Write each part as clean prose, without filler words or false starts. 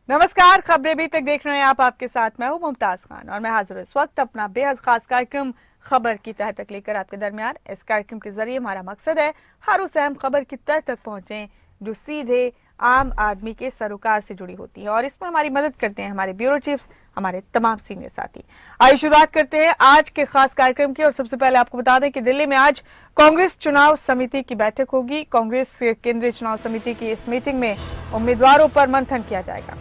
नमस्कार, खबरें अभी तक देख रहे हैं आप। आपके साथ मैं हूं मुमताज खान और मैं हाजिर इस वक्त अपना बेहद खास कार्यक्रम खबर की तह तक लेकर आपके दरमियान। इस कार्यक्रम के जरिए हमारा मकसद है हर उस अहम खबर की तह तक पहुंचे जो सीधे आम आदमी के सरोकार से जुड़ी होती है, और इसमें हमारी मदद करते हैं हमारे ब्यूरो चीफ्स, हमारे तमाम सीनियर साथी। आइए शुरुआत करते हैं आज के खास कार्यक्रम की। और सबसे पहले आपको बता दें कि दिल्ली में आज कांग्रेस चुनाव समिति की बैठक होगी। कांग्रेस केंद्रीय चुनाव समिति की इस मीटिंग में उम्मीदवारों पर मंथन किया जाएगा।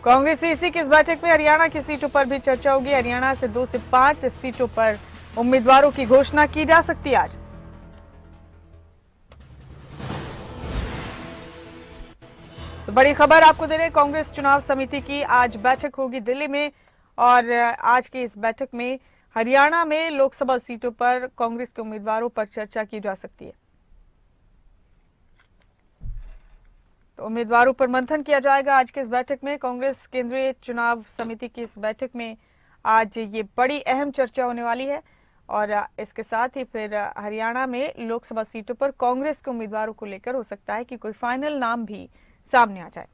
कांग्रेस इसी की इस बैठक में हरियाणा की सीटों पर भी चर्चा होगी। हरियाणा से 2 से 5 सीटों पर उम्मीदवारों की घोषणा की जा सकती है आज। तो बड़ी खबर आपको दे रहे हैं, कांग्रेस चुनाव समिति की आज बैठक होगी दिल्ली में, और आज की इस बैठक में हरियाणा में लोकसभा सीटों पर कांग्रेस के उम्मीदवारों पर चर्चा की जा सकती है। तो उम्मीदवारों पर मंथन किया जाएगा आज की इस बैठक में। कांग्रेस केंद्रीय चुनाव समिति की इस बैठक में आज ये बड़ी अहम चर्चा होने वाली है, और इसके साथ ही फिर हरियाणा में लोकसभा सीटों पर कांग्रेस के उम्मीदवारों को लेकर हो सकता है कि कोई फाइनल नाम भी सामने आ जाए।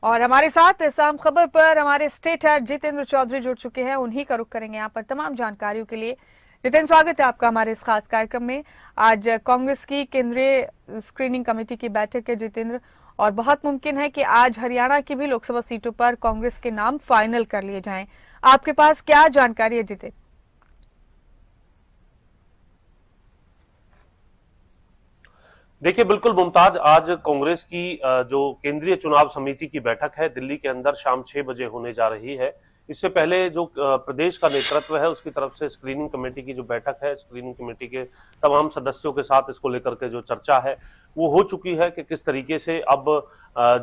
और हमारे साथ इस आम खबर पर हमारे स्टेट हेड जितेंद्र चौधरी जुड़ चुके हैं। उन्हीं का रुख करेंगे यहाँ पर तमाम जानकारियों के लिए। जितेंद्र, स्वागत है आपका हमारे इस खास कार्यक्रम में। आज कांग्रेस की केंद्रीय स्क्रीनिंग कमेटी की बैठक है जितेंद्र, और बहुत मुमकिन है कि आज हरियाणा की भी लोकसभा सीटों पर कांग्रेस के नाम फाइनल कर लिए जाएं। आपके पास क्या जानकारी है जितेंद्र? देखिए, बिल्कुल मुमताज, आज कांग्रेस की जो केंद्रीय चुनाव समिति की बैठक है दिल्ली के अंदर शाम 6 बजे होने जा रही है। इससे पहले जो प्रदेश का नेतृत्व है उसकी तरफ से स्क्रीनिंग कमेटी की जो बैठक है, स्क्रीनिंग कमेटी के तमाम सदस्यों के साथ इसको लेकर के जो चर्चा है वो हो चुकी है कि किस तरीके से अब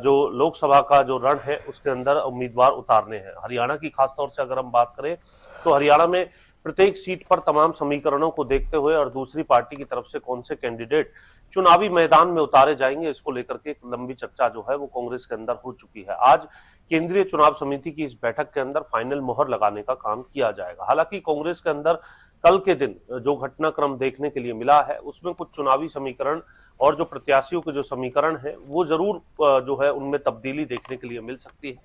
जो लोकसभा का जो रण है उसके अंदर उम्मीदवार उतारने हैं। हरियाणा की खासतौर से अगर हम बात करें तो हरियाणा में प्रत्येक सीट पर तमाम समीकरणों को देखते हुए और दूसरी पार्टी की तरफ से कौन से कैंडिडेट चुनावी मैदान में उतारे जाएंगे, इसको लेकर के एक लंबी चर्चा जो है वो कांग्रेस के अंदर हो चुकी है। आज केंद्रीय चुनाव समिति की इस बैठक के अंदर फाइनल मोहर लगाने का काम किया जाएगा। हालांकि कांग्रेस के अंदर कल के दिन जो घटनाक्रम देखने के लिए मिला है उसमें कुछ चुनावी समीकरण और जो प्रत्याशियों के जो समीकरण है वो जरूर जो है उनमें तब्दीली देखने के लिए मिल सकती है,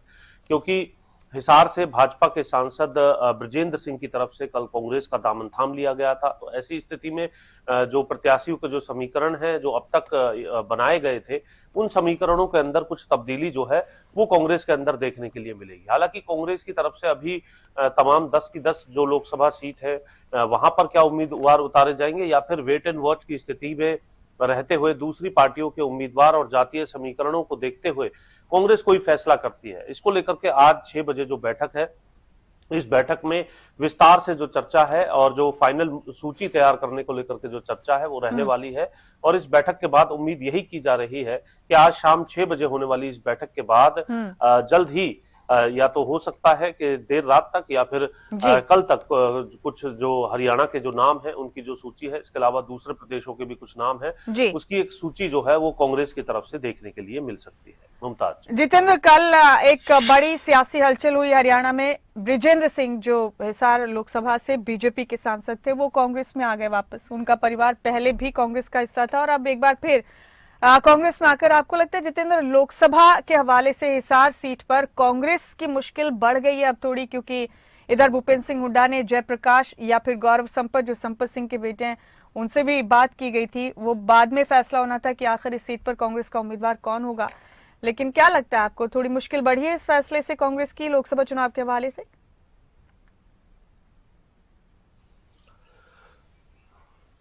क्योंकि हिसार से भाजपा के सांसद ब्रजेंद्र सिंह की तरफ से कल कांग्रेस का दामन थाम लिया गया था। तो ऐसी स्थिति में जो प्रत्याशियों के जो समीकरण है जो अब तक बनाए गए थे उन समीकरणों के अंदर कुछ तब्दीली जो है वो कांग्रेस के अंदर देखने के लिए मिलेगी। हालांकि कांग्रेस की तरफ से अभी तमाम 10 की 10 जो लोकसभा सीट है वहां पर क्या उम्मीदवार उतारे जाएंगे या फिर वेट एंड वॉच की स्थिति में रहते हुए दूसरी पार्टियों के उम्मीदवार और जातीय समीकरणों को देखते हुए कांग्रेस कोई फैसला करती है, इसको लेकर के आज 6 बजे जो बैठक है इस बैठक में विस्तार से जो चर्चा है और जो फाइनल सूची तैयार करने को लेकर के जो चर्चा है वो रहने वाली है। और इस बैठक के बाद उम्मीद यही की जा रही है कि आज शाम 6 बजे होने वाली इस बैठक के बाद जल्द ही या तो हो सकता है कि देर रात तक या फिर कल तक कुछ जो हरियाणा के जो नाम है उनकी जो सूची है, इसके अलावा दूसरे प्रदेशों के भी कुछ नाम है, उसकी एक सूची जो है वो कांग्रेस की तरफ से देखने के लिए मिल सकती है। मुमताज। जितेंद्र, कल एक बड़ी सियासी हलचल हुई हरियाणा में। ब्रिजेंद्र सिंह जो हिसार लोकसभा से बीजेपी के सांसद थे वो कांग्रेस में आ गए वापस। उनका परिवार पहले भी कांग्रेस का हिस्सा था और अब एक बार फिर कांग्रेस में आकर आपको लगता है जितेंद्र लोकसभा के हवाले से हिसार सीट पर कांग्रेस की मुश्किल बढ़ गई है अब थोड़ी, क्योंकि इधर भूपेंद्र सिंह हुड्डा ने जयप्रकाश या फिर गौरव संपत जो संपत सिंह के बेटे हैं उनसे भी बात की गई थी। वो बाद में फैसला होना था कि आखिर इस सीट पर कांग्रेस का उम्मीदवार कौन होगा, लेकिन क्या लगता है आपको थोड़ी मुश्किल बढ़ी है इस फैसले से कांग्रेस की लोकसभा चुनाव के हवाले से?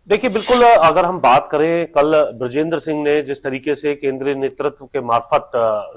देखिए, बिल्कुल अगर हम बात करें कल ब्रजेंद्र सिंह ने जिस तरीके से केंद्रीय नेतृत्व के मार्फत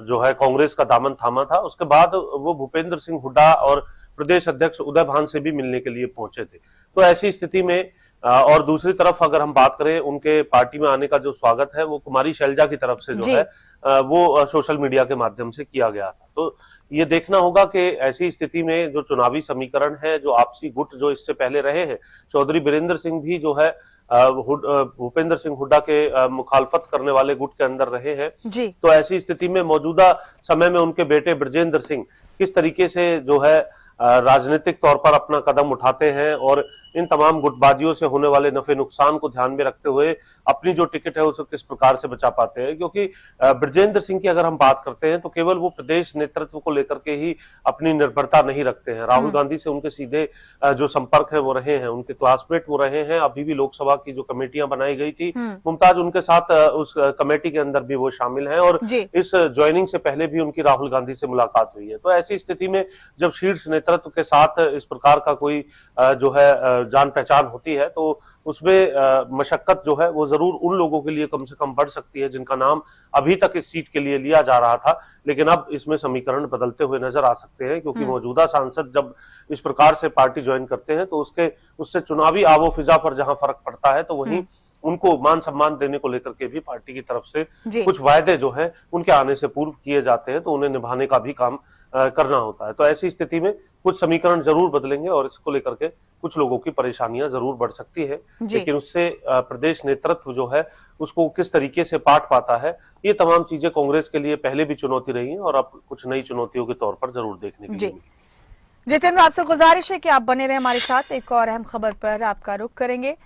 जो है कांग्रेस का दामन थामा था, उसके बाद वो भूपेंद्र सिंह हुड्डा और प्रदेश अध्यक्ष उदय भान से भी मिलने के लिए पहुंचे थे। तो ऐसी स्थिति में और दूसरी तरफ अगर हम बात करें उनके पार्टी में आने का जो स्वागत है वो कुमारी शैलजा की तरफ से जो है वो सोशल मीडिया के माध्यम से किया गया था। तो ये देखना होगा कि ऐसी स्थिति में जो चुनावी समीकरण है, जो आपसी गुट जो इससे पहले रहे हैं, चौधरी बीरेंद्र सिंह भी जो है भूपेंद्र सिंह हुड्डा के मुखालफत करने वाले गुट के अंदर रहे हैं। तो ऐसी स्थिति में मौजूदा समय में उनके बेटे ब्रजेंद्र सिंह किस तरीके से जो है राजनीतिक तौर पर अपना कदम उठाते हैं और इन तमाम गुटबाजियों से होने वाले नफे नुकसान को ध्यान में रखते हुए अपनी जो टिकट है उसे किस प्रकार से बचा पाते हैं। क्योंकि ब्रजेंद्र सिंह की अगर हम बात करते हैं तो केवल वो प्रदेश नेतृत्व को लेकर के ही अपनी निर्भरता नहीं रखते हैं। राहुल गांधी से उनके सीधे जो संपर्क है वो रहे हैं, उनके क्लासमेट वो रहे हैं। अभी भी लोकसभा की जो कमेटियां बनाई गई थी मुमताज, उनके साथ उस कमेटी के अंदर भी वो शामिल हैं और इस ज्वाइनिंग से पहले भी उनकी राहुल गांधी से मुलाकात हुई है। तो ऐसी स्थिति में जब शीर्ष नेतृत्व के साथ इस प्रकार का कोई जो है जान पहचान होती है तो उसमें मशक्कत जो है वो जरूर उन लोगों के लिए कम से कम बढ़ सकती है जिनका नाम अभी तक इस सीट के लिए लिया जा रहा था, लेकिन अब इसमें समीकरण बदलते हुए नजर आ सकते हैं। क्योंकि मौजूदा सांसद जब इस प्रकार से पार्टी ज्वाइन करते हैं तो उससे चुनावी आवो फिजा पर जहां फर्क पड़ता है तो वहीं उनको मान सम्मान देने को लेकर के भी पार्टी की तरफ से कुछ वायदे जो है उनके आने से पूर्व किए जाते हैं, तो उन्हें निभाने का भी काम करना होता है। तो ऐसी स्थिति में कुछ समीकरण जरूर बदलेंगे और इसको लेकर के कुछ लोगों की परेशानियां जरूर बढ़ सकती है, लेकिन उससे प्रदेश नेतृत्व जो है उसको किस तरीके से पाट पाता है, ये तमाम चीजें कांग्रेस के लिए पहले भी चुनौती रही हैं और अब कुछ नई चुनौतियों के तौर पर जरूर देखने के लिए मिली। जितेंद्र, आपसे गुजारिश है कि आप बने रहे हमारे साथ। एक और अहम खबर पर आपका रुख करेंगे।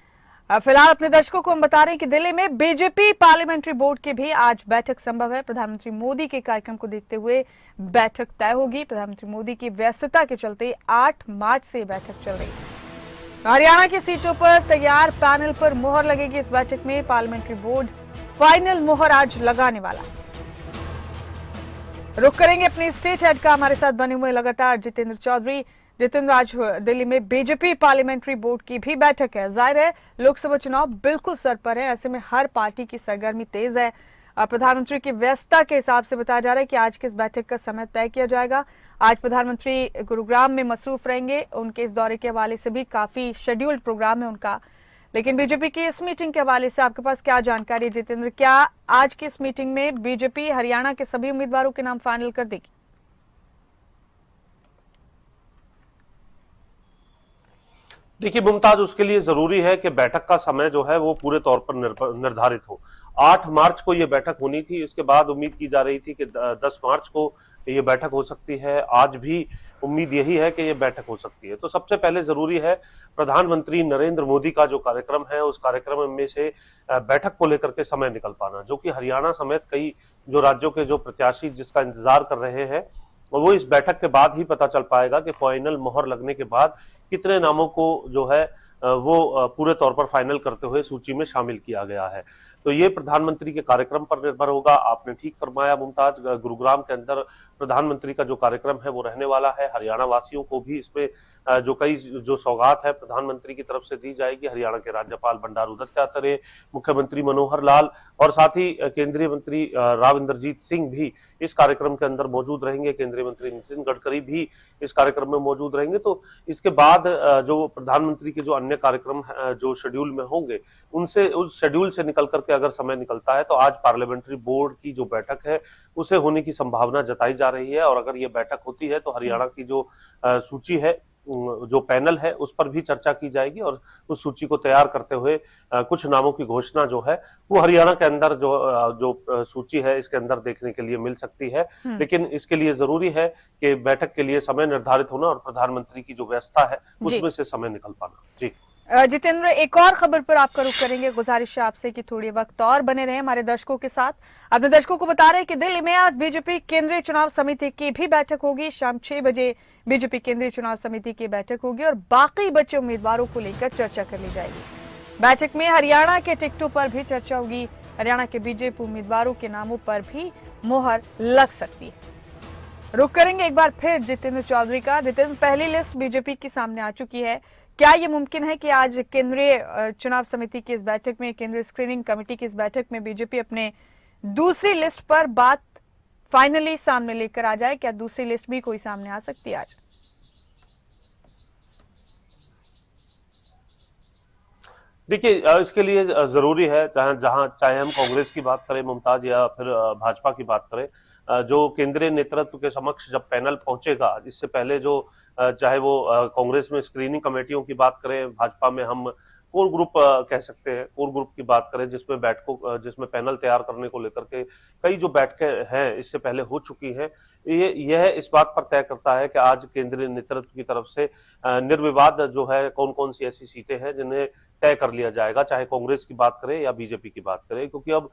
फिलहाल अपने दर्शकों को हम बता रहे हैं कि दिल्ली में बीजेपी पार्लियामेंट्री बोर्ड की भी आज बैठक संभव है। प्रधानमंत्री मोदी के कार्यक्रम को देखते हुए बैठक तय होगी। प्रधानमंत्री मोदी की व्यस्तता के चलते 8 मार्च से बैठक चल रही है। हरियाणा की सीटों पर तैयार पैनल पर मुहर लगेगी। इस बैठक में पार्लियामेंट्री बोर्ड फाइनल मुहर आज लगाने वाला। रुक करेंगे अपनी स्टेट हेड का, हमारे साथ बने हुए लगातार जितेंद्र चौधरी। जितेंद्र, आज दिल्ली में बीजेपी पार्लियामेंट्री बोर्ड की भी बैठक है। जाहिर है लोकसभा चुनाव बिल्कुल सर पर है, ऐसे में हर पार्टी की सरगर्मी तेज है। प्रधानमंत्री की व्यस्तता के हिसाब से बताया जा रहा है कि आज किस बैठक का समय तय किया जाएगा। आज प्रधानमंत्री गुरुग्राम में मसरूफ रहेंगे, उनके इस दौरे के हवाले से भी काफी शेड्यूल्ड प्रोग्राम है उनका। लेकिन बीजेपी की इस मीटिंग के हवाले से आपके पास क्या जानकारी है जितेंद्र? क्या आज की इस मीटिंग में बीजेपी हरियाणा के सभी उम्मीदवारों के नाम फाइनल कर देगी? देखिए मुमताज, उसके लिए जरूरी है कि बैठक का समय जो है वो पूरे तौर पर निर्धारित हो। 8 मार्च को ये बैठक होनी थी, इसके बाद उम्मीद की जा रही थी कि 10 मार्च को ये बैठक हो सकती है। आज भी उम्मीद यही है कि ये बैठक हो सकती है। तो सबसे पहले जरूरी है प्रधानमंत्री नरेंद्र मोदी का जो कार्यक्रम है उस कार्यक्रम में से बैठक को लेकर के समय निकल पाना, जो कि हरियाणा समेत कई जो राज्यों के जो प्रत्याशी जिसका इंतजार कर रहे हैं वो इस बैठक के बाद ही पता चल पाएगा कि फाइनल मोहर लगने के बाद कितने नामों को जो है वो पूरे तौर पर फाइनल करते हुए सूची में शामिल किया गया है। तो ये प्रधानमंत्री के कार्यक्रम पर निर्भर होगा। आपने ठीक फरमाया मुमताज, गुरुग्राम के अंदर प्रधानमंत्री का जो कार्यक्रम है वो रहने वाला है। हरियाणा वासियों को भी इसमें जो कई जो सौगात है प्रधानमंत्री की तरफ से दी जाएगी। हरियाणा के राज्यपाल बंडारू दत्तात्रेय, मुख्यमंत्री मनोहर लाल और साथ ही केंद्रीय मंत्री राव इंद्रजीत सिंह भी इस कार्यक्रम के अंदर मौजूद रहेंगे। केंद्रीय मंत्री नितिन गडकरी भी इस कार्यक्रम में मौजूद रहेंगे। तो इसके बाद जो प्रधानमंत्री के जो अन्य कार्यक्रम जो शेड्यूल में होंगे उनसे उस शेड्यूल से निकल करके अगर समय निकलता है तो आज पार्लियामेंट्री बोर्ड की जो बैठक है उसे होने की संभावना जताई जा रही है। और अगर ये बैठक होती है तो हरियाणा की जो सूची है, जो पैनल है, उस पर भी चर्चा की जाएगी और उस सूची को तैयार करते हुए कुछ नामों की घोषणा जो है वो हरियाणा के अंदर जो सूची है इसके अंदर देखने के लिए मिल सकती है। लेकिन इसके लिए जरूरी है कि बैठक के लिए समय निर्धारित होना और प्रधानमंत्री की जो व्यवस्था है उसमें से समय निकल पाना। जी जितेंद्र, एक और खबर पर आपका रुख करेंगे। गुजारिश है आपसे कि थोड़ी वक्त और बने रहे हमारे दर्शकों के साथ। अपने दर्शकों को बता रहे हैं कि दिल्ली में आज बीजेपी केंद्रीय चुनाव समिति की भी बैठक होगी। शाम 6 बजे बीजेपी केंद्रीय चुनाव समिति की बैठक होगी और बाकी बचे उम्मीदवारों को लेकर चर्चा कर ली जाएगी। बैठक में हरियाणा के टिकटों पर भी चर्चा होगी। हरियाणा के बीजेपी उम्मीदवारों के नामों पर भी मुहर लग सकती है। रुख करेंगे एक बार फिर जितेंद्र चौधरी का। जितेंद्र, पहली लिस्ट बीजेपी की सामने आ चुकी है। क्या ये मुमकिन है कि आज केंद्रीय चुनाव समिति की इस बैठक में, केंद्रीय स्क्रीनिंग कमेटी की इस बैठक में बीजेपी अपने दूसरी लिस्ट पर बात फाइनली सामने लेकर आ जाए? क्या दूसरी लिस्ट भी कोई सामने आ सकती है आज? देखिए, इसके लिए जरूरी है चाहे हम कांग्रेस की बात करें मुमताज या फिर भाजपा की बात करें, जो केंद्रीय नेतृत्व के समक्ष जब पैनल पहुंचेगा, इससे पहले जो चाहे वो कांग्रेस में स्क्रीनिंग कमेटियों की बात करें, भाजपा में हम कोर ग्रुप कह सकते हैं, कोर ग्रुप की बात करें जिसमें जिसमें पैनल तैयार करने को लेकर के कई जो बैठकें हैं इससे पहले हो चुकी हैं, यह इस बात पर तय करता है कि आज केंद्रीय नेतृत्व की तरफ से निर्विवाद जो है कौन कौन सी ऐसी सीटें हैं जिन्हें तय कर लिया जाएगा, चाहे कांग्रेस की बात करें या बीजेपी की बात करें, क्योंकि अब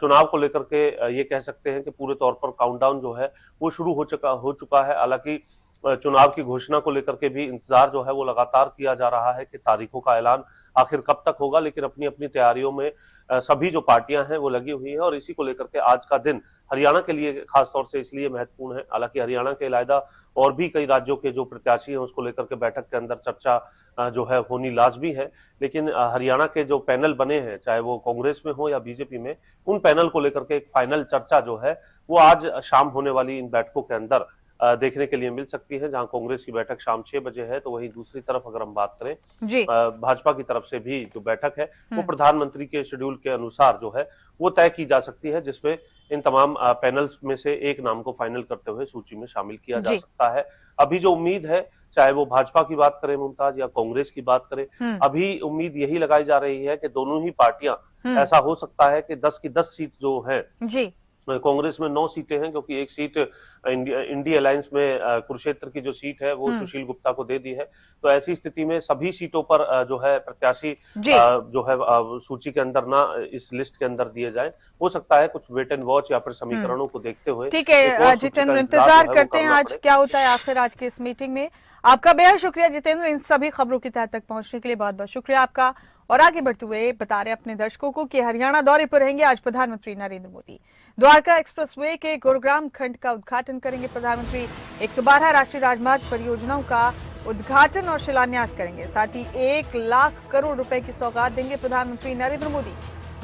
चुनाव को लेकर के ये कह सकते हैं कि पूरे तौर पर काउंटडाउन जो है वो शुरू हो चुका है। हालांकि चुनाव की घोषणा को लेकर के भी इंतजार जो है वो लगातार किया जा रहा है कि तारीखों का ऐलान आखिर कब तक होगा, लेकिन अपनी अपनी तैयारियों में सभी जो पार्टियां हैं वो लगी हुई हैं और इसी को लेकर के आज का दिन हरियाणा के लिए खासतौर से इसलिए महत्वपूर्ण है। हालांकि हरियाणा के अलावा और भी कई राज्यों के जो प्रत्याशी हैं उसको लेकर के बैठक के अंदर चर्चा जो है होनी लाजमी है, लेकिन हरियाणा के जो पैनल बने हैं चाहे वो कांग्रेस में हो या बीजेपी में, उन पैनल को लेकर के एक फाइनल चर्चा जो है वो आज शाम होने वाली इन बैठकों के अंदर देखने के लिए मिल सकती है। जहां कांग्रेस की बैठक शाम 6 बजे है, तो वहीं दूसरी तरफ अगर हम बात करें जी। भाजपा की तरफ से भी जो बैठक है वो प्रधानमंत्री के शेड्यूल के अनुसार जो है वो तय की जा सकती है, जिसमें इन तमाम पैनल्स में से एक नाम को फाइनल करते हुए सूची में शामिल किया जा सकता है। अभी जो उम्मीद है, चाहे वो भाजपा की बात करें मुमताज या कांग्रेस की बात करें, अभी उम्मीद यही लगाई जा रही है कि दोनों ही पार्टियां, ऐसा हो सकता है कि 10 की 10 सीट जो है जी, कांग्रेस में 9 सीटें हैं, क्योंकि एक सीट इंडी अलायंस में कुरुक्षेत्र की जो सीट है वो सुशील गुप्ता को दे दी है। तो ऐसी स्थिति में सभी सीटों पर जो है प्रत्याशी जो है सूची के अंदर ना इस लिस्ट के अंदर दिए जाए। हो सकता है कुछ वेट एंड वॉच या फिर समीकरणों को देखते हुए। ठीक है जितेंद्र, इंतजार करते हैं आज क्या होता है आखिर आज की इस मीटिंग में। आपका बेहद शुक्रिया जितेंद्र, इन सभी खबरों की तह तक पहुंचने के लिए बहुत बहुत शुक्रिया आपका। और आगे बढ़ते हुए बता रहे अपने दर्शकों को कि हरियाणा दौरे पर रहेंगे आज प्रधानमंत्री नरेंद्र मोदी। द्वारका एक्सप्रेसवे के गुरुग्राम खंड का उद्घाटन करेंगे प्रधानमंत्री। 112 राष्ट्रीय राजमार्ग परियोजनाओं का उद्घाटन और शिलान्यास करेंगे। साथ ही 1 लाख करोड़ रुपए की सौगात देंगे प्रधानमंत्री नरेंद्र मोदी।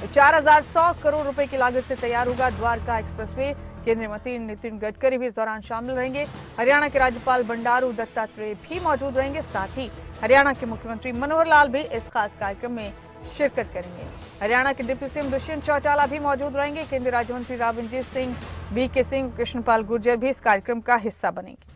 4100 करोड़ रुपए की लागत से तैयार होगा द्वारका एक्सप्रेसवे। केंद्रीय मंत्री नितिन गडकरी भी इस दौरान शामिल रहेंगे। हरियाणा के राज्यपाल बंडारू दत्तात्रेय भी मौजूद रहेंगे। साथ ही हरियाणा के मुख्यमंत्री मनोहर लाल भी इस खास कार्यक्रम में शिरकत करेंगे। हरियाणा के डिप्टी सीएम दुष्यंत चौटाला भी मौजूद रहेंगे। केंद्रीय राज्य मंत्री रावनजीत सिंह, बीके सिंह, कृष्णपाल गुर्जर भी इस कार्यक्रम का हिस्सा बनेंगे।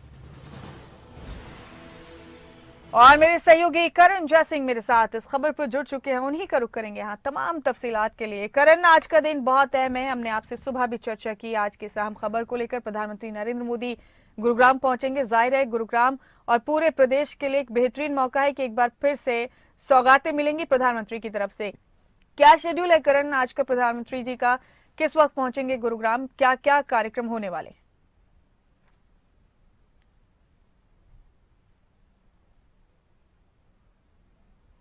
और मेरे सहयोगी करण जयसिंह मेरे साथ इस खबर पर जुड़ चुके हैं, उन्हीं का रुख करेंगे यहाँ तमाम तफसीलात के लिए। करण, आज का दिन बहुत अहम है, हमने आपसे सुबह भी चर्चा की आज की इस अहम खबर को लेकर। प्रधानमंत्री नरेंद्र मोदी गुरुग्राम पहुंचेंगे। जाहिर है गुरुग्राम और पूरे प्रदेश के लिए एक बेहतरीन मौका है कि एक बार फिर से सौगातें मिलेंगी प्रधानमंत्री की तरफ से। क्या शेड्यूल है करण आज का प्रधानमंत्री जी का, किस वक्त पहुंचेंगे गुरुग्राम, क्या क्या कार्यक्रम होने वाले?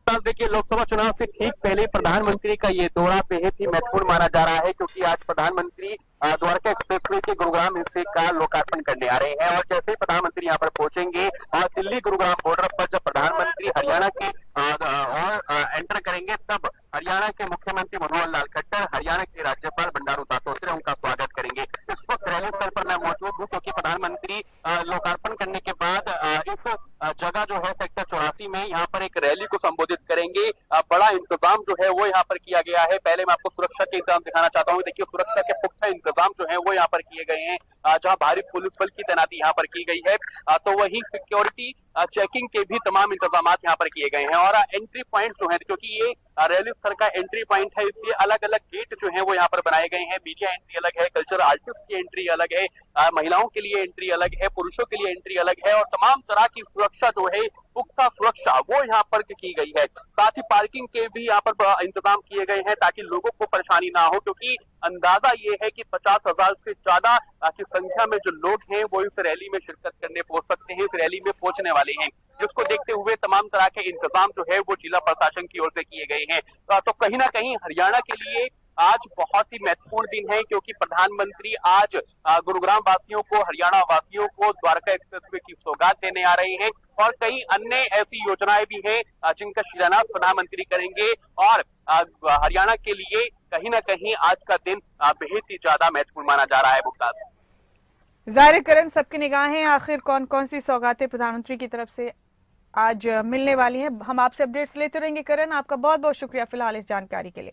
देखिए, लोकसभा चुनाव से ठीक पहले प्रधानमंत्री का ये दौरा बेहद ही महत्वपूर्ण माना जा रहा है, क्योंकि आज प्रधानमंत्री द्वारका एक्सप्रेसवे के गुरुग्राम हिस्से का लोकार्पण करने आ रहे हैं। और जैसे ही प्रधानमंत्री यहाँ पर पहुंचेंगे और दिल्ली गुरुग्राम बॉर्डर पर जब प्रधानमंत्री हरियाणा के एंटर करेंगे, तब हरियाणा के मुख्यमंत्री मनोहर लाल खट्टर, हरियाणा के राज्यपाल बंडारू दत्तात्रेय उनका स्वागत करेंगे। इस वक्त रैली स्थल पर मैं मौजूद हूँ, क्योंकि प्रधानमंत्री लोकार्पण करने के बाद इस जगह जो है सेक्टर 84 में यहाँ पर एक रैली को संबोधित करेंगे। बड़ा इंतजाम जो है वो यहाँ पर किया गया है। पहले मैं आपको सुरक्षा के इंतजाम दिखाना चाहता हूँ। देखिए, सुरक्षा के पुख्ता इंतजाम जो है वो यहाँ पर किए गए हैं, जहाँ भारी पुलिस बल की तैनाती यहाँ पर की गई है, तो वही सिक्योरिटी चेकिंग के भी तमाम इंतजाम यहाँ पर किए गए हैं। और एंट्री पॉइंट जो है, क्योंकि ये रैली स्थल का एंट्री पॉइंट है, इसलिए अलग अलग गेट जो है वो यहाँ पर बनाए गए हैं। मीडिया एंट्री अलग है, कल्चरल आर्टिस्ट की एंट्री अलग है, महिलाओं के लिए एंट्री अलग है, पुरुषों के लिए एंट्री अलग है, और तमाम तरह की सुरक्षा जो है, पुख्ता सुरक्षा वो यहाँ पर की गई है। साथ ही पार्किंग के भी यहाँ पर इंतजाम किए गए हैं, ताकि लोगों को परेशानी ना हो, क्योंकि अंदाजा ये है कि 50,000 से ज्यादा की संख्या में जो लोग हैं वो इस रैली में शिरकत करने पहुंच सकते हैं, इस रैली में पहुंचने वाले हैं, जिसको देखते हुए तमाम तरह के इंतजाम जो है वो जिला प्रशासन की ओर से किए गए हैं। तो कहीं ना कहीं हरियाणा के लिए आज बहुत ही महत्वपूर्ण दिन है, क्योंकि प्रधानमंत्री आज गुरुग्राम वासियों को, हरियाणा वासियों को द्वारका एक्सप्रेसवे की सौगात देने आ रहे हैं। और कई अन्य ऐसी योजनाएं भी हैं जिनका शिलान्यास प्रधानमंत्री करेंगे। और हरियाणा के लिए कहीं ना कहीं आज का दिन बेहद ही ज्यादा महत्वपूर्ण माना जा रहा है। मुमताज, जाहिर करण, सबकी निगाहें आखिर कौन कौन सी सौगातें प्रधानमंत्री की तरफ से आज मिलने वाली हैं, हम आपसे अपडेट्स लेते रहेंगे। करण, आपका बहुत बहुत शुक्रिया फिलहाल इस जानकारी के लिए।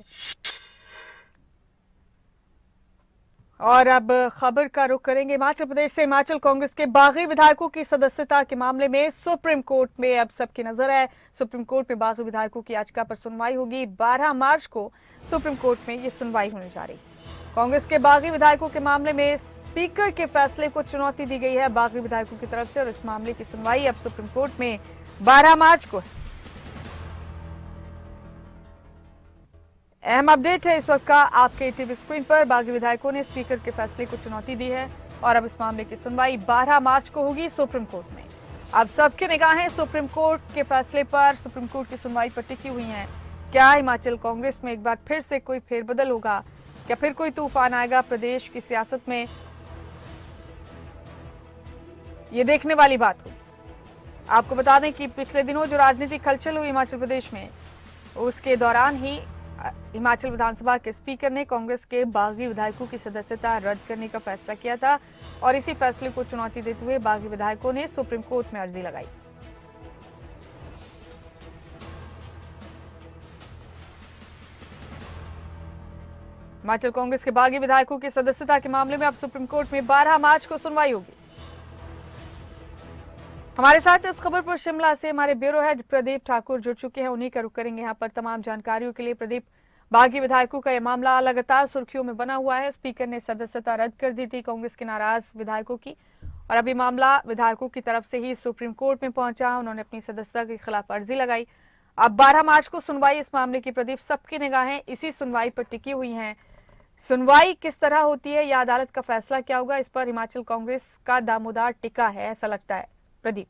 और अब खबर का रुख करेंगे हिमाचल प्रदेश से। हिमाचल कांग्रेस के बागी विधायकों की सदस्यता के मामले में सुप्रीम कोर्ट में अब सबकी नजर है। सुप्रीम कोर्ट में बागी विधायकों की याचिका पर सुनवाई होगी। 12 मार्च को सुप्रीम कोर्ट में ये सुनवाई होने जा रही। कांग्रेस के बागी विधायकों के मामले में स्पीकर के फैसले को चुनौती दी गई है बागी विधायकों की तरफ से, और इस मामले की सुनवाई अब सुप्रीम कोर्ट में 12 मार्च को है। अहम अपडेट है इस वक्त का आपके टीवी स्क्रीन पर। बागी विधायकों ने स्पीकर के फैसले को चुनौती दी है और अब इस मामले की सुनवाई 12 मार्च को होगी सुप्रीम कोर्ट में। अब सबकी निगाहें सुप्रीम कोर्ट के फैसले पर, सुप्रीम कोर्ट की सुनवाई पर टिकी हुई हैं। क्या हिमाचल कांग्रेस में एक बार फिर से कोई फेरबदल होगा? क्या फिर कोई तूफान आएगा प्रदेश की सियासत में? ये देखने वाली बात हुई। आपको बता दें कि पिछले दिनों जो राजनीतिक हलचल हुई हिमाचल प्रदेश में, उसके दौरान ही हिमाचल विधानसभा के स्पीकर ने कांग्रेस के बागी विधायकों की सदस्यता रद्द करने का फैसला किया था और इसी फैसले को चुनौती देते हुए बागी विधायकों ने सुप्रीम कोर्ट में अर्जी लगाई। हिमाचल कांग्रेस के बागी विधायकों की सदस्यता के मामले में अब सुप्रीम कोर्ट में 12 मार्च को सुनवाई होगी। हमारे साथ इस खबर पर शिमला से हमारे ब्यूरो हेड प्रदीप ठाकुर जुड़ चुके हैं, उन्हीं का रुख करेंगे यहाँ पर तमाम जानकारियों के लिए। प्रदीप, बागी विधायकों का यह मामला लगातार सुर्खियों में बना हुआ है। स्पीकर ने सदस्यता रद्द कर दी थी कांग्रेस के नाराज विधायकों की, और अभी मामला विधायकों की तरफ से ही सुप्रीम कोर्ट में पहुंचा। उन्होंने अपनी सदस्यता के खिलाफ अर्जी लगाई। अब 12 मार्च को सुनवाई इस मामले की। प्रदीप, सबकी निगाहें इसी सुनवाई पर टिकी हुई हैं। सुनवाई किस तरह होती है या अदालत का फैसला क्या होगा, इस पर हिमाचल कांग्रेस का दामोदार टिका है, ऐसा लगता है। प्रदीप।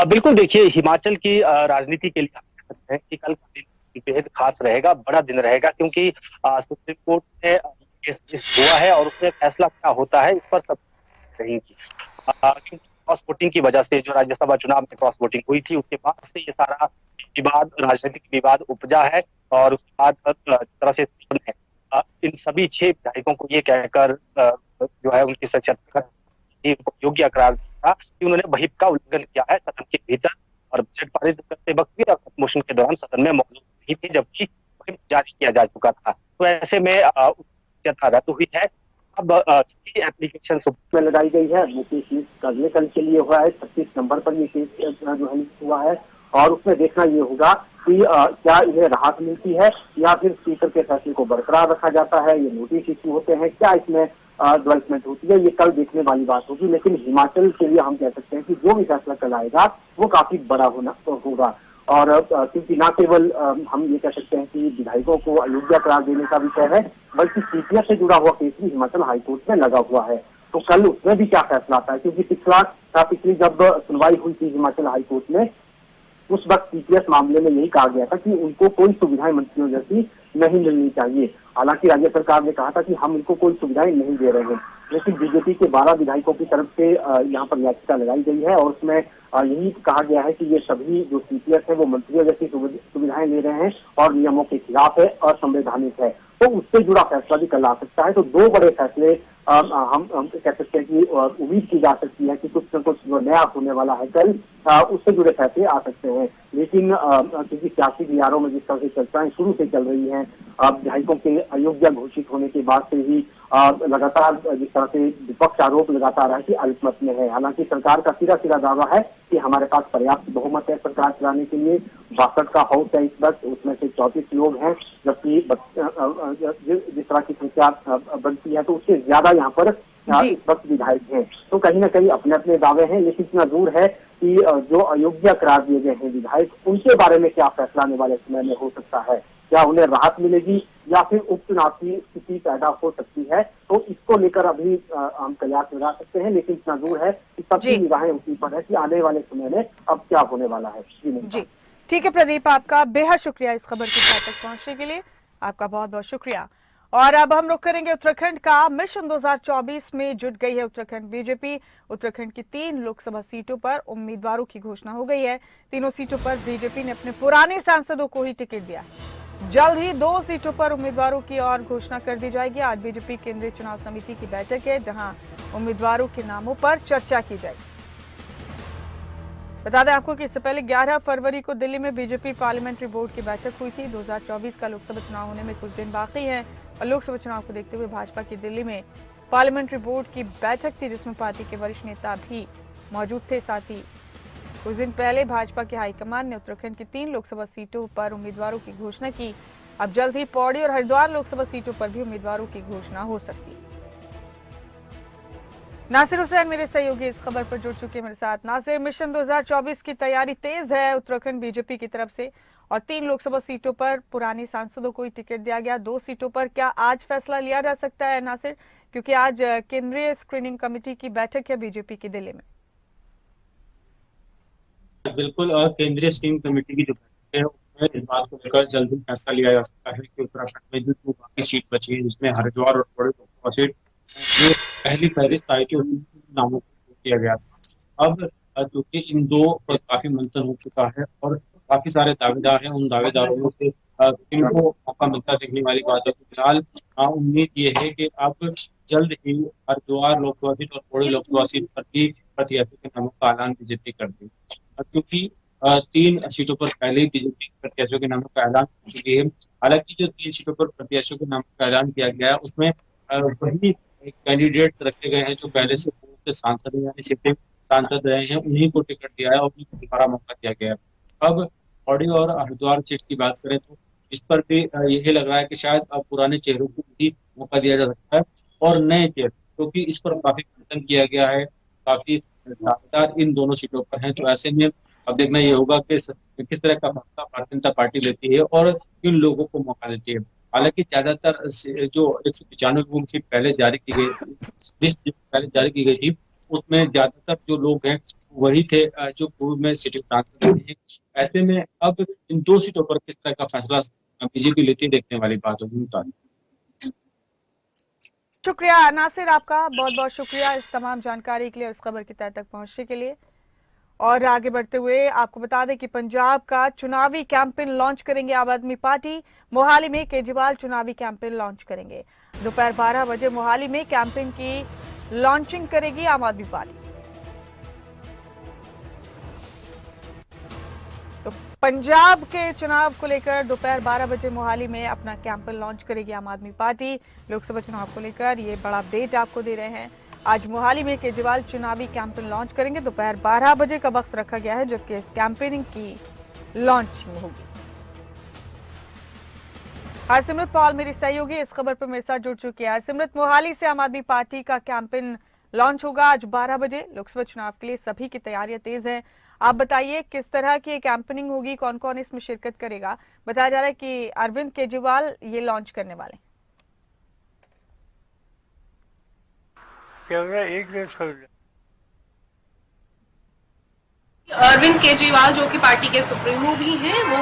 बिल्कुल, देखिए हिमाचल की राजनीति के लिए हम कहते हैं कि कल का दिन बेहद खास रहेगा, बड़ा दिन रहेगा, क्योंकि सुप्रीम कोर्ट में केस हुआ है और उसमें फैसला क्या होता है इस पर सब रहेंगी। क्योंकि क्रॉस वोटिंग की वजह से जो राज्यसभा चुनाव में क्रॉस वोटिंग हुई थी, उसके बाद से ये सारा विवाद, राजनीतिक विवाद उपजा है। और उसके बाद जिस तरह से इन सभी 6 विधायकों को ये कहकर जो है उनकी सदस्यता योग्य करार दिया कि उन्होंने व्हिप का उल्लंघन किया है सदन के भीतर, और बजट पारित करते वक्त भी और मोशन के दौरान सदन में मौजूद नहीं थे, जबकि व्हिप जारी किया जा चुका था। तो ऐसे में सदस्यता रद्द हुई है। अब सभी एप्लीकेशन सुप्रीम में लगाई गई है। वो केस कल के लिए हुआ है, 36 नंबर पर ये केस जो है हुआ है, और उसमें देखना ये होगा कि क्या इन्हें राहत मिलती है या फिर स्पीकर के फैसले को बरकरार रखा जाता है, ये नोटिस इश्यू होते हैं, क्या इसमें डेवलपमेंट होती है, ये कल देखने वाली बात होगी। लेकिन हिमाचल के लिए हम कह सकते हैं कि जो भी फैसला कल आएगा वो काफी बड़ा होगा। और क्योंकि न केवल हम ये कह सकते हैं कि विधायकों को अयोग्य करार देने का विषय है, बल्कि सीपीएफ से जुड़ा हुआ केस भी हिमाचल हाईकोर्ट में लगा हुआ है। तो कल उसमें भी क्या फैसला आता है, क्योंकि पिछली जब सुनवाई हुई थी हिमाचल हाईकोर्ट में, उस वक्त सीपीएस मामले में यही कहा गया था कि उनको कोई सुविधाएं मंत्रियों जैसी नहीं मिलनी चाहिए। हालांकि राज्य सरकार ने कहा था कि हम इनको कोई सुविधाएं नहीं दे रहे हैं, लेकिन बीजेपी के 12 विधायकों की तरफ से यहाँ पर याचिका लगाई गई है और उसमें यही कहा गया है कि ये सभी जो सीपीएस है वो मंत्रियों जैसी सुविधाएं ले रहे हैं और नियमों के खिलाफ है, असंवैधानिक है। तो उससे जुड़ा फैसला भी कल आ सकता है। तो 2 बड़े फैसले हम कह सकते हैं कि उम्मीद की जा सकती है कि कुछ न कुछ जो नया होने वाला है कल, उससे जुड़े फैसले आ सकते हैं। लेकिन क्योंकि सियासी गलियारों में जिस तरह से चर्चाएं शुरू से चल रही हैं, विधायकों के अयोग्य घोषित होने के बाद से ही लगातार जिस तरह से विपक्ष आरोप लगाता रहा है कि अल्पमत में है। हालांकि सरकार का सीधा दावा है कि हमारे पास पर्याप्त बहुमत है सरकार चलाने के लिए। 62 का हाउस है इस वक्त, उसमें से 34 लोग हैं, जबकि जिस तरह की संख्या बनती है तो उससे ज्यादा यहाँ पर इस वक्त विधायक हैं। तो कहीं ना कहीं अपने अपने दावे हैं, लेकिन इतना दूर है कि जो अयोग्य करार दिए गए हैं विधायक, उनके बारे में क्या फैसला आने वाले समय में हो सकता है। क्या उन्हें राहत मिलेगी या फिर उपचुनाव की स्थिति पैदा हो सकती है, तो इसको लेकर अभी हम कयास लगा सकते हैं। लेकिन इतना दूर है कि सबकी निगाहें उसी पर है कि आने वाले समय में अब क्या होने वाला है। जी ठीक है प्रदीप, आपका बेहद शुक्रिया इस खबर के साथ तक पहुंचने के लिए, आपका बहुत बहुत शुक्रिया। और अब हम रुख करेंगे उत्तराखंड का। मिशन 2024 में जुट गई है उत्तराखंड बीजेपी। उत्तराखंड की 3 लोकसभा सीटों पर उम्मीदवारों की घोषणा हो गई है। तीनों सीटों पर बीजेपी ने अपने पुराने सांसदों को ही टिकट दिया है। जल्द ही 2 सीटों पर उम्मीदवारों की और घोषणा कर दी जाएगी। आज बीजेपी केंद्रीय चुनाव समिति की बैठक है, जहां उम्मीदवारों के नामों पर चर्चा की जाएगी। बता दें आपको कि इससे पहले 11 फरवरी को दिल्ली में बीजेपी पार्लियामेंट्री बोर्ड की बैठक हुई थी। 2024 का लोकसभा चुनाव होने में कुछ दिन बाकी है। और लोकसभा चुनाव को देखते हुए भाजपा की दिल्ली में पार्लियामेंट्री बोर्ड की बैठक थी, जिसमें पार्टी के वरिष्ठ नेता भी मौजूद थे। साथ ही कुछ दिन पहले भाजपा के हाईकमान ने उत्तराखंड की 3 लोकसभा सीटों पर उम्मीदवारों की घोषणा की। अब जल्द ही पौड़ी और हरिद्वार लोकसभा सीटों पर भी उम्मीदवारों की घोषणा हो सकती है। नासिर हुसैन मेरे सहयोगी इस खबर पर जुड़ चुके हैं मेरे साथ। नासिर, मिशन 2024 की तैयारी तेज है उत्तराखंड बीजेपी की तरफ से और 3 लोकसभा सीटों पर पुराने सांसदों को ही टिकट दिया गया। 2 सीटों पर क्या आज फैसला लिया जा सकता है नासिर, क्योंकि आज केंद्रीय स्क्रीनिंग कमेटी की बैठक है बीजेपी की दिल्ली में? बिल्कुल, केंद्रीय स्क्रीनिंग कमेटी की जो बैठक है उसमें इस बात को लेकर जल्द ही फैसला लिया जा सकता है कि उत्तराखंड में जो बाकी सीट बची है, जिसमें हरिद्वार और पौड़ी लोकसभा सीट जो पहली फहरिस्त आई थी उसमें नामों को किया गया था। अब चूंकि इन दो पर काफी मंथन हो चुका है और काफी सारे दावेदार हैं, उन दावेदारों में से इनको मौका मिलता देखने वाली बात है। फिलहाल उम्मीद ये है कि अब जल्द ही हरिद्वार लोकसभा सीट और पौड़ी लोकसभा सीट पर भी प्रत्याशियों के नामों का ऐलान बीजेपी कर दी, क्योंकि 3 सीटों पर पहले ही बीजेपी प्रत्याशियों के नामों का ऐलान हो चुकी है। हालांकि जो 3 सीटों पर प्रत्याशियों के नामों का ऐलान किया गया है उसमें वही कैंडिडेट रखे गए हैं जो पहले से पूर्व से सांसद हैं, यानी सिटिंग सांसद रहे हैं, उन्हीं को टिकट दिया है और उन्हीं को दोबारा मौका दिया गया है। अब पौड़ी और हरिद्वार सीट की बात करें तो इस पर भी यही लग रहा है कि शायद अब पुराने चेहरों को भी मौका दिया जा सकता है और नए चेहरे, क्योंकि इस पर काफी मंथन किया गया है, काफी दावेदार इन दोनों सीटों पर हैं। तो ऐसे में अब देखना ये होगा कि किस तरह का फैसला भारतीय जनता पार्टी लेती है और किन लोगों को मौका देती है। हालांकि ज्यादातर जो 195 सीट पहले जारी की गई, लिस्ट पहले जारी की गई थी, उसमें ज्यादातर जो लोग हैं वही थे जो पूर्व में सिटिंग सांसद थे। ऐसे में अब इन 2 सीटों पर किस तरह का फैसला बीजेपी लेती है देखने वाली बात होगी। शुक्रिया नासिर, आपका बहुत बहुत शुक्रिया इस तमाम जानकारी के लिए और इस खबर की तह तक पहुंचने के लिए। और आगे बढ़ते हुए आपको बता दें कि पंजाब का चुनावी कैंपेन लॉन्च करेंगे आम आदमी पार्टी। मोहाली में केजरीवाल चुनावी कैंपेन लॉन्च करेंगे। दोपहर 12 बजे मोहाली में कैंपेन की लॉन्चिंग करेगी आम आदमी पार्टी। तो पंजाब के चुनाव को लेकर दोपहर 12 बजे मोहाली में अपना कैंपेन लॉन्च करेगी आम आदमी पार्टी। लोकसभा चुनाव को लेकर ये बड़ा अपडेट आपको दे रहे हैं। आज मोहाली में केजरीवाल चुनावी कैंपेन लॉन्च करेंगे। दोपहर 12 बजे का वक्त रखा गया है जबकि इस कैंपेनिंग की लॉन्चिंग होगी। हरसिमरत पॉल मेरी सहयोगी इस खबर पर मेरे साथ जुड़ चुकी है। हरसिमरत, मोहाली से आम आदमी पार्टी का कैंपेन लॉन्च होगा आज 12 बजे। लोकसभा चुनाव के लिए सभी की तैयारियां तेज हैं। आप बताइए किस तरह की कैंपेनिंग होगी, कौन कौन इसमें शिरकत करेगा? बताया जा रहा है कि अरविंद केजरीवाल ये लॉन्च करने वाले हैं। अरविंद केजरीवाल जो कि पार्टी के सुप्रीमो भी हैं, वो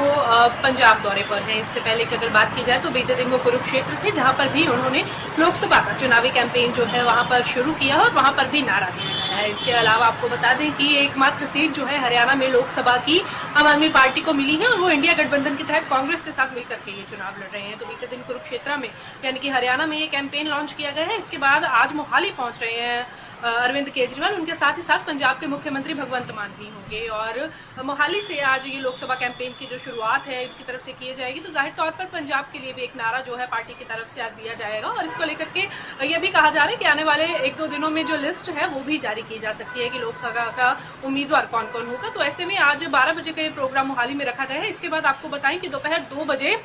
पंजाब दौरे पर हैं। इससे पहले की अगर बात की जाए तो बीते दिन वो कुरुक्षेत्र थे, जहां पर भी उन्होंने लोकसभा का चुनावी कैंपेन जो है वहां पर शुरू किया और वहां पर भी नारा दिया गया है। इसके अलावा आपको बता दें कि एकमात्र सीट जो है हरियाणा में लोकसभा की आम आदमी पार्टी को मिली है और वो इंडिया गठबंधन के तहत कांग्रेस के साथ मिलकर के ये चुनाव लड़ रहे हैं। तो बीते दिन कुरुक्षेत्र में यानी कि हरियाणा में ये कैंपेन लॉन्च किया गया है। इसके बाद आज मोहाली पहुंच रहे हैं अरविंद केजरीवाल। उनके साथ ही साथ पंजाब के मुख्यमंत्री भगवंत मान भी होंगे और मोहाली से आज ये लोकसभा कैंपेन की जो शुरुआत है इनकी तरफ से की जाएगी। तो जाहिर तौर पर पंजाब के लिए भी एक नारा जो है पार्टी की तरफ से आज दिया जाएगा और इसको लेकर के ये भी कहा जा रहा है कि आने वाले 1-2 दिनों में जो लिस्ट है वो भी जारी की जा सकती है कि लोकसभा का उम्मीदवार कौन कौन होगा। तो ऐसे में आज 12 बजे का ये प्रोग्राम मोहाली में रखा गया है। इसके बाद आपको बताएं कि दोपहर 2 बजे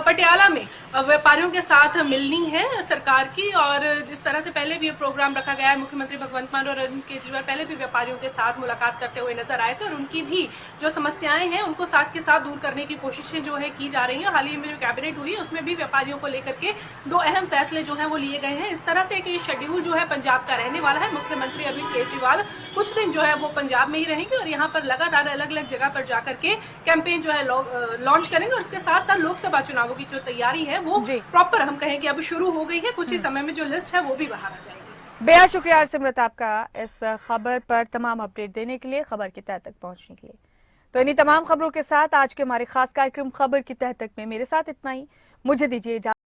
पटियाला में व्यापारियों के साथ मिलनी है सरकार की और जिस तरह से पहले भी ये प्रोग्राम रखा गया है, मुख्यमंत्री भगवंत मान और अरविंद केजरीवाल पहले भी व्यापारियों के साथ मुलाकात करते हुए नजर आए थे और उनकी भी जो समस्याएं हैं उनको साथ के साथ दूर करने की कोशिशें जो है की जा रही हैं। हाल ही में जो कैबिनेट हुई उसमें भी व्यापारियों को लेकर के 2 अहम फैसले जो है वो लिए गए हैं। इस तरह से कि शेड्यूल जो है पंजाब का रहने वाला है। मुख्यमंत्री अरविंद केजरीवाल कुछ दिन जो है वो पंजाब में ही रहेंगे और यहाँ पर लगातार अलग अलग जगह पर जाकर के कैंपेन जो है लॉन्च करेंगे और इसके साथ साथ लोकसभा चुनावों की जो तैयारी है वो प्रॉपर हम कहें कि अब शुरू हो गई है। कुछ ही समय में जो लिस्ट है वो भी बाहर आ जाएगी। बेहद शुक्रिया हरसिमरत आपका इस खबर पर तमाम अपडेट देने के लिए, खबर की तह तक पहुंचने के लिए। तो इन्हीं तमाम खबरों के साथ आज के हमारे खास कार्यक्रम खबर की तह तक में मेरे साथ इतना ही। मुझे दीजिए इजाजत।